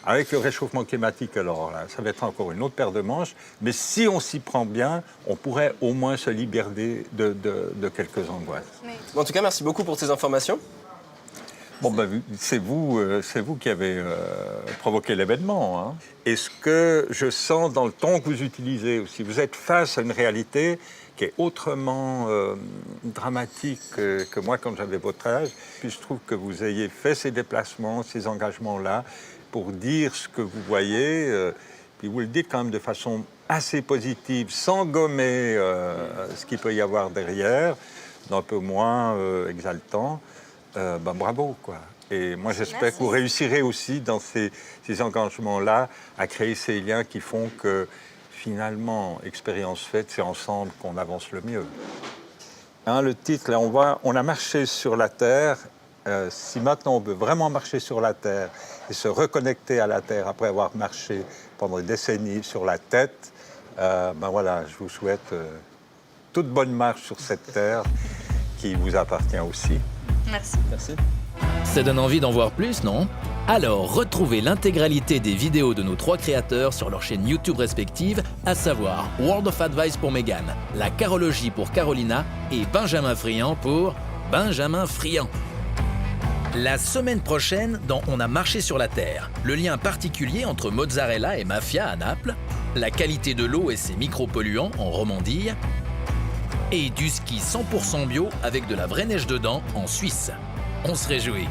Avec le réchauffement climatique, alors là, ça va être encore une autre paire de manches, mais si on s'y prend bien, on pourrait au moins se libérer de quelques angoisses. Bon, en tout cas, merci beaucoup pour ces informations. Bon, c'est vous qui avez provoqué l'événement. Hein. Et ce que je sens dans le ton que vous utilisez aussi, vous êtes face à une réalité qui est autrement dramatique que moi quand j'avais votre âge. Puis je trouve que vous ayez fait ces déplacements, ces engagements-là, pour dire ce que vous voyez, puis vous le dites quand même de façon assez positive, sans gommer ce qu'il peut y avoir derrière, d'un peu moins exaltant. Bravo, quoi. Et moi, j'espère que vous réussirez aussi dans ces engagements-là à créer ces liens qui font que, finalement, expérience faite, c'est ensemble qu'on avance le mieux. Hein, le titre, là, on a marché sur la Terre. Si maintenant on veut vraiment marcher sur la Terre et se reconnecter à la Terre après avoir marché pendant des décennies sur la tête, voilà, je vous souhaite toute bonne marche sur cette Terre qui vous appartient aussi. Merci. Merci. Ça donne envie d'en voir plus, non? Alors, retrouvez l'intégralité des vidéos de nos 3 créateurs sur leurs chaînes YouTube respectives, à savoir World of Advice pour Mégane, La Carologie pour Carolina et Benjamin Friand pour Benjamin Friand. La semaine prochaine, dans On a marché sur la Terre, le lien particulier entre mozzarella et mafia à Naples, la qualité de l'eau et ses micropolluants en Romandie, et du ski 100% bio avec de la vraie neige dedans en Suisse. On se réjouit.